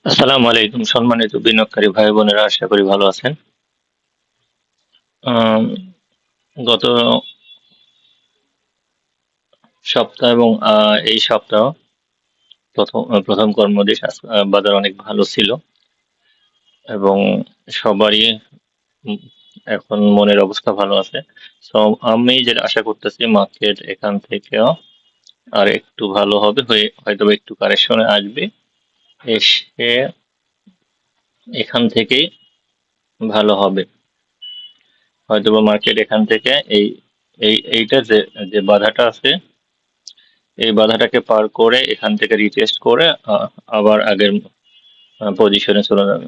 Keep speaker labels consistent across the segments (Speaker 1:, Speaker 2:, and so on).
Speaker 1: আসসালামু আলাইকুম সম্মানিত বিনিয়োগকারী ভাই বোনেরা, আশা করি ভালো আছেন। আম, গত সপ্তাহ এবং এই সপ্তাহ প্রথম কর্মদিবস বাজার অনেক ভালো ছিল এবং সবারই উম, এখন মনের অবস্থা ভালো আছে। তো আমি যেটা আশা করতেছি, মার্কেট এখান থেকেও আর একটু ভালো হবে, হয়তো একটু কারেকশনে আসবে, এসে এখান থেকেই ভালো হবে। হয়তোবা মার্কেট এখান থেকে এইটা যে বাধাটা আছে, এই বাধাটাকে পার করে এখান থেকে রিটেস্ট করে আবার আগের পজিশনে চলে যাবে।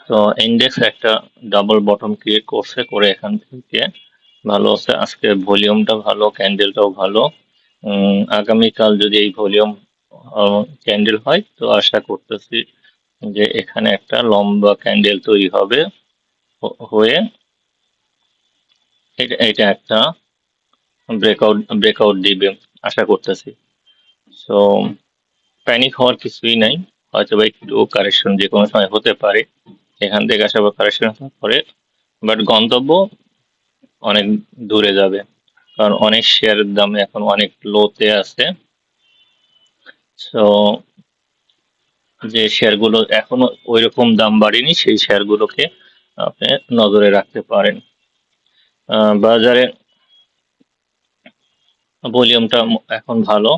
Speaker 1: তো ইন্ডেক্স একটা ডাবল বটম ক্রিয়েট করছে, করে এখান থেকে ভালো আছে। আজকে ভলিউমটা ভালো, ক্যান্ডেলটাও ভালো। আগামীকাল যদি এই ভলিউম ক্যান্ডেল হয়, তো আশা করতেছি যে এখানে একটা লম্বা ক্যান্ডেল তৈরি হবে, হয়ে এটা একটা ব্রেকআউট দিবে আশা করতেছি। সো প্যানিক হওয়ার কিছুই নাই, হয়তো বা একটু কারেকশন যে কোনো সময় হতে পারে, এখান থেকে আসা বা কারেকশন হতে পারে, বাট গন্তব্য অনেক দূরে যাবে, কারণ অনেক শেয়ারের দাম এখন অনেক লোতে আছে। সো যে শেয়ারগুলো এখনো ওইরকম দাম বাড়েনি, সেই শেয়ারগুলোকে আপনি নজরে রাখতে পারেন। বাজারে ভলিউমটা এখন ভালো,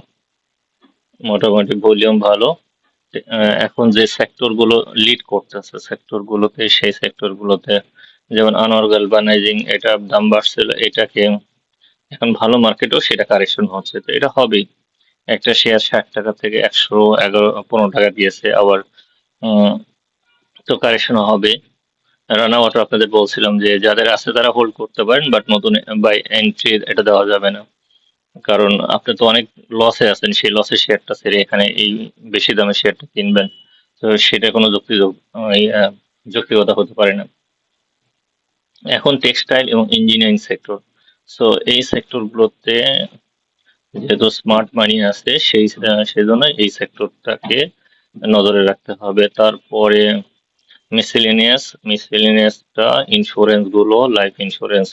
Speaker 1: মোটামুটি ভলিউম ভালো। এখন যে সেক্টর গুলো লিড করতেছে, সেক্টর গুলোকে, সেই সেক্টর গুলোতে যেমন আনোয়ার গালভানাইজিং, এটা দাম বাড়ছিল, এটাকে এখন ভালো মার্কেটেও সেটা কারেকশন হচ্ছে, তো এটা হবেই। একটা শেয়ার 60 টাকা থেকে 111-15 টাকা দিয়েছে আবার, উম, তো কারেকশন হবে। রানা ওয়াটার আপনাদের বলছিলাম যে যাদের আছে তারা হোল্ড করতে পারেন, বাট নতুন বাই এন্ট্রি এটা দেওয়া যাবে না, কারণ আপনি তো অনেক লসে আছেন, সেই লসের শেয়ারটা ছেড়ে এখানে এই বেশি দামের শেয়ারটা কিনবেন, তো সেটা কোনো যৌক্তিকতা হতে পারে না। এখন টেক্সটাইল এবং ইঞ্জিনিয়ারিং সেক্টর, সো এই সেক্টরগুলোতে যেহেতু স্মার্ট মানি আছে, সেজন্য এই সেক্টরটাকে নজরে রাখতে হবে। তারপরে মিসেলেনিয়াসটা, ইন্স্যুরেন্স গুলো, লাইফ ইন্স্যুরেন্স,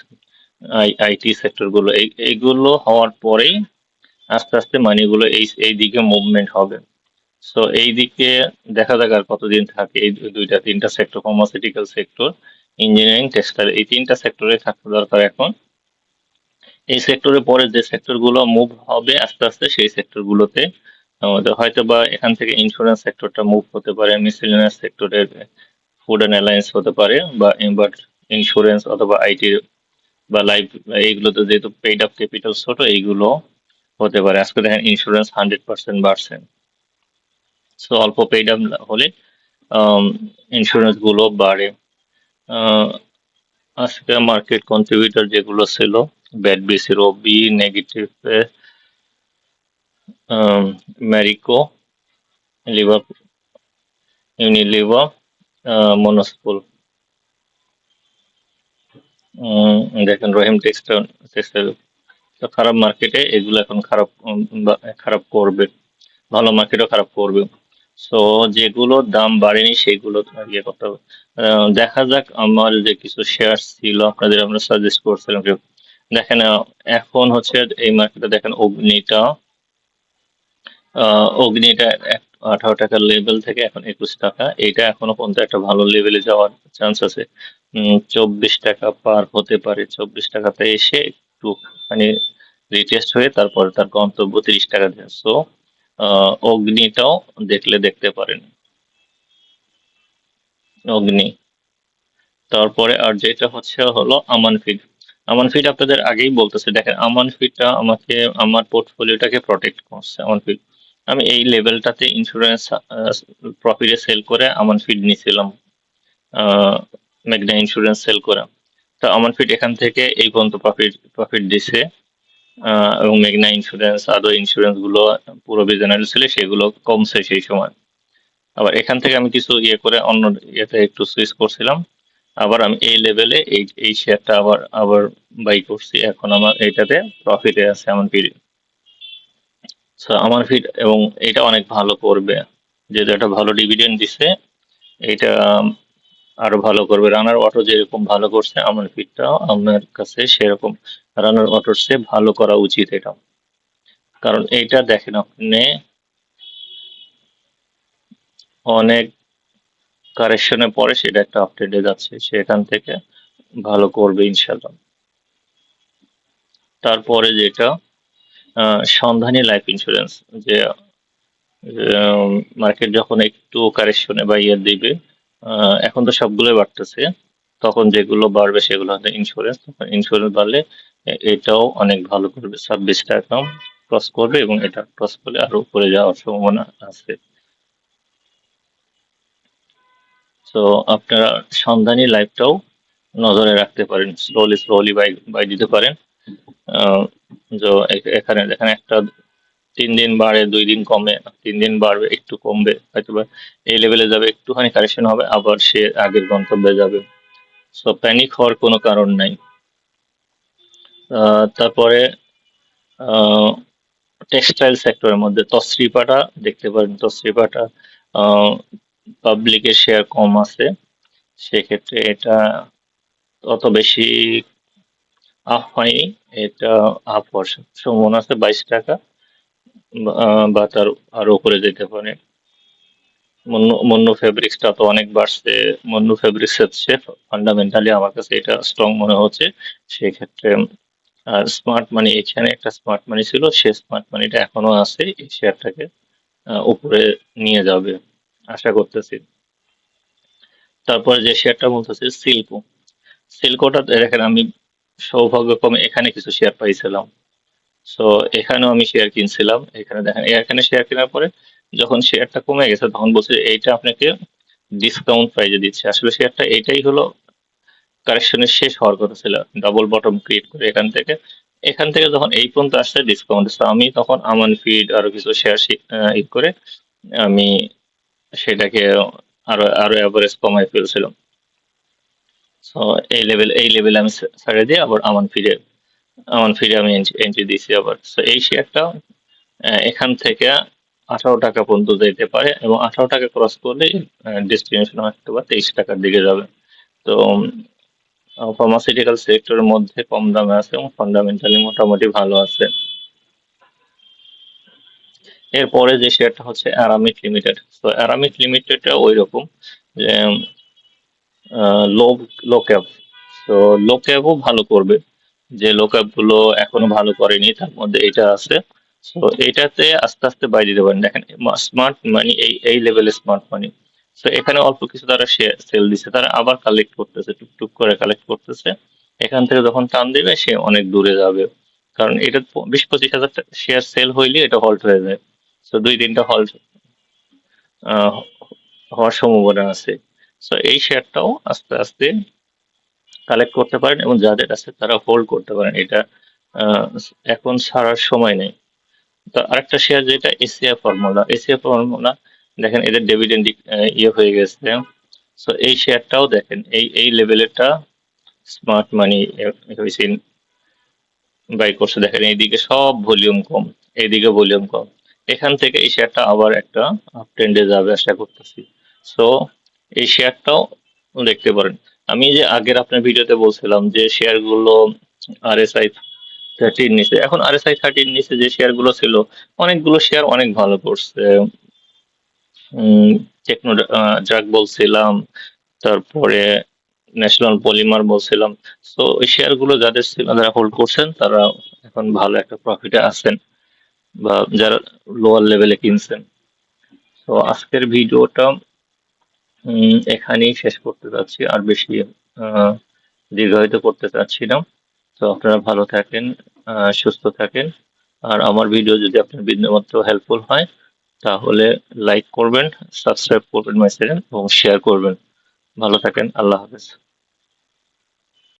Speaker 1: আইটি সেক্টর গুলো, এইগুলো হওয়ার পরেই আস্তে আস্তে মানিগুলো এই দিকে মুভমেন্ট হবে। সো এই দিকে দেখা যাক আর কতদিন থাকে। এই দুইটা তিনটা sector, pharmaceutical sector, engineering, textile, এই তিনটা সেক্টরে থাকা দরকার এখন। এই সেক্টরের পরে যে সেক্টর গুলো মুভ হবে আস্তে আস্তে, সেই সেক্টর গুলোতে আমাদের হয়তো বা এখান থেকে ইন্স্যুরেন্স সেক্টরটা মুভ হতে পারে, মিসেলেনিয়াস সেক্টরের ফুড অ্যান্ড অ্যালায়েন্স হতে পারে, বাট ইন্স্যুরেন্স অথবা আইটি বা লাইফ, এইগুলোতে যেহেতু পেইড আপ ক্যাপিটাল ছোট, এইগুলো হতে পারে। আজকে দেখেন ইন্স্যুরেন্স 100% বাড়ছে। সো অল্প পেইড আপ হলে ইন্স্যুরেন্স গুলো বাড়ে। আহ, আজকে মার্কেট কন্ট্রিবিউটর যেগুলো ছিল, ব্যাড বিসি, রবি, নেগেটিভ, ম্যারিকো, লিভার, ইউনিলিভার, মনোস্পল, দেখেন রহিম টেক্সটাইল, তো খারাপ মার্কেটে এগুলো এখন খারাপ করবে, ভালো মার্কেটও খারাপ করবে। সো যেগুলোর দাম বাড়েনি সেগুলো ইয়ে করতে হবে। দেখা যাক, আমার যে কিছু শেয়ার ছিল আপনাদের আমরা সাজেস্ট করছিলাম যে, দেখেন এখন হচ্ছে এই মার্কেটে দেখেন অগ্নিটা 18 টাকার লেভেল থেকে এখন 21 টাকা, এইটা এখনো পর্যন্ত একটা ভালো লেভেলে যাওয়ার চান্স আছে। 24 টাকা পার হতে পারে, 24 টাকাতে এসে একটু মানে রিটেস্ট হয়ে তারপর তার গন্তব্য 30 টাকা দেয়। সো অগ্নিটাও দেখতে পারেন, অগ্নি। তারপরে আর যেটা হলো আমান ফিড। আমান ফিড আপনাদের আগেই বলতেছে, দেখেন আমান ফিডটা আমাকে, আমার পোর্টফোলিওটাকে প্রটেক্ট করছে। আমান ফিড আমি এই লেভেলটাতে ইন্স্যুরেন্স প্রফিটে সেল করে আমান ফিড নিয়েছিলাম, আহ, মেঘনা ইন্স্যুরেন্স সেল করে। তো আমান ফিড এখান থেকে এই পর্যন্ত প্রফিট দিছে, এবং মেঘনা ইন্স্যুরেন্স, আদার ইন্স্যুরেন্স গুলো পুরো বিজনেস ছিল, সেগুলো কমছে সেই সময়। আবার এখান থেকে আমি কিছু ইয়ে করে অন্য ইয়েতে একটু সুইচ করছিলাম, আবার আমি এই লেভেলে এই শেয়ারটা আবার আবার বাই করছি, এখন আমার এইটাতে প্রফিটে আছে আমার ফিড। সো আমার ফিড, এবং এটা অনেক ভালো করবে, যেহেতু একটা ভালো ডিভিডেন্ড দিছে, এটা আরো ভালো করবে। রানার অটো যেরকম ভালো করছে, আমার ফিডটাও আমার কাছে সেরকম রানার অটোর চেয়ে ভালো করা উচিত এটা। কারণ এইটা দেখেন আপনি অনেক কারেকশনের পরে সেটা একটা আপডেটে যাচ্ছে, সেখান থেকে ভালো করবে ইনশাল্লাহ। তারপরে যেটা সন্ধানী লাইফ ইন্স্যুরেন্স, যে মার্কেট যখন একটু কারেকশনে বা ইয়ে দিবে, এখন তো সবগুলোই বাড়তেছে, তখন যেগুলো বাড়বে সেগুলো হচ্ছে ইন্স্যুরেন্স। তখন ইন্স্যুরেন্স বাড়লে এটাও অনেক ভালো করবে, 26 টাকা ক্রস করবে এবং এটা ক্রস করলে আরো উপরে যাওয়ার সম্ভাবনা আছে। তো আপনারা সন্ধানী লাইফটাও নজরে রাখতে পারেন, স্লোলি স্লোলি বাই বাই দিতে পারেন। আহ, এখানে দেখেন একটা 3 দিন বাড়ে, 2 দিন কমে, 3 দিন বাড়বে, একটু কমবে, হয়তো বা এই লেভেলে যাবে, একটুখানি কারেকশন হবে, আবার সে আগের গন্তব্যে যাবে। সো প্যানিক হওয়ার কোনো কারণ নাই। তারপরে টেক্সটাইল সেক্টরের মধ্যে তসরিপাটা দেখতে পারেন। তসরিপাটা পাবলিকের শেয়ার কম আছে, সেক্ষেত্রে এটা অত বেশি আপ হয়নি। এটা আপ হওয়ার সম্ভাবনা আছে, 22 টাকা বা তার আরো উপরে যেতে পারে। মন্নু ফেব্রিক্সটা তো অনেক বাড়ছে। মন্নু ফেব্রিক্স হচ্ছে ফান্ডামেন্টালি আমার কাছে এটা স্ট্রং মনে হচ্ছে। সেক্ষেত্রে আর স্মার্ট মানি, এখানে একটা স্মার্ট মানি ছিল, সে স্মার্ট মানিটা এখনো আছে, এই শেয়ারটাকে উপরে নিয়ে যাবে আশা করতেছি। তারপরে যে শেয়ারটা বলতেছি সিল্কো, সিল্কোটা দেখেন আমি সৌভাগ্যক্রমে এখানে কিছু শেয়ার পাইছিলাম। সো এখানেও আমি শেয়ার কিনছিলাম। এখানে দেখেন, এখানে শেয়ার কেনার পরে যখন শেয়ারটা কমে গেছে তখন বলছে এইটা আপনাকে ডিসকাউন্ট প্রাইজে দিচ্ছে। আসলে শেয়ারটা এইটাই হলো কারেকশনের শেষ হওয়ার কথা ছিল, ডাবল বটম ক্রিয়েট করে এখান থেকে যখন এই পর্যন্ত আসছে ডিসকাউন্ট, আমি তখন আমান ফিড আরো কিছু শেয়ার ই করে আমি সেটাকে আরো আরো অ্যাভারেজ কমাই ফেলছিলাম। সো এই লেভেলে আমি ছেড়ে দিয়ে আবার আমান ফিডে আমি এন্ট্রি দিয়েছি আবার। সো এই শেয়ারটা এখান থেকে 18 টাকা পর্যন্ত যেতে পারে এবং 18 টাকা ক্রস করলে ডেস্টিনেশন হয়তো বা 23 টাকার দিকে যাবে। তো ফার্মাসিউটিক্যাল সেক্টরের মধ্যে কম দামে আছে এবং ফান্ডামেন্টালি মোটামুটি ভালো আছে। এরপরে যে শেয়ারটা হচ্ছে অ্যারামিড লিমিটেড। তো অ্যারামিড লিমিটেডটা ওই রকম যে লো লো ক্যাপ। তো লো ক্যাপও ভালো করবে, যে লো ক্যাপ গুলো এখনো ভালো করেনি তার মধ্যে এটা আছে। তো এটাতে আস্তে আস্তে বাই দিতে পারেন। দেখেন স্মার্ট মানি, এই লেভেলের স্মার্ট মানি, তো এখানে অল্প কিছু তারা সেল দিচ্ছে, তারা আবার কালেক্ট করতেছে, টুকটুক করে কালেক্ট করতেছে। এখান থেকে যখন টান দিবে সে অনেক দূরে যাবে, কারণ এটা 20-25 হাজার শেয়ার সেল হইলে এটা হল্ট হয়ে যায়। তো 2-3টা হল্ট হওয়ার সম্ভাবনা আছে। তো এই শেয়ারটাও আস্তে আস্তে কালেক্ট করতে পারেন এবং যাদের আছে তারা হোল্ড করতে পারেন। এটা আহ, এখন ছাড়ার সময় নেই। তো আরেকটা শেয়ার যেটা এসিআই ফর্মুলা, দেখেন এদের ডিভিডেন্ড ইয়ে হয়ে গেছে। তো এই শেয়ারটাও দেখেন এই লেভেলেরটা স্মার্ট মানি হয়েছে, বাই করছে। দেখেন এইদিকে সব ভলিউম কম, এইদিকে ভলিউম কম, এখান থেকে এই শেয়ারটা আবার একটা আপ ট্রেন্ডে যাবে আশা করতেছি। সো এই শেয়ারটাও দেখতে পারেন। আমি যে আগের আপনার ভিডিওতে বলছিলাম যে শেয়ারগুলো RSI 30 নিচে, এখন RSI 30 নিচে যে শেয়ারগুলো ছিল, অনেকগুলো শেয়ার অনেক ভালো করছে। টেকনো জাগ বলছিলাম, তারপরে ন্যাশনাল পলিমার বলছিলাম। তো ওই শেয়ারগুলো যাদের ছিল, যারা হোল্ড করছেন তারা এখন ভালো একটা প্রফিটে আছেন, বা যারা লোয়ার লেভেলে কিনছেন। তো আজকের ভিডিওটা এখানেই শেষ করতে চাচ্ছি, আর বেশি আহ, দীর্ঘায়িত করতে চাচ্ছি না। তো আপনারা ভালো থাকেন, সুস্থ থাকেন। আর আমার ভিডিও যদি আপনার বিন্দুমাত্র হেল্পফুল হয় তাহলে লাইক করবেন, সাবস্ক্রাইব করবেন মাই চ্যানেল এবং শেয়ার করবেন। ভালো থাকেন, আল্লাহ হাফেজ।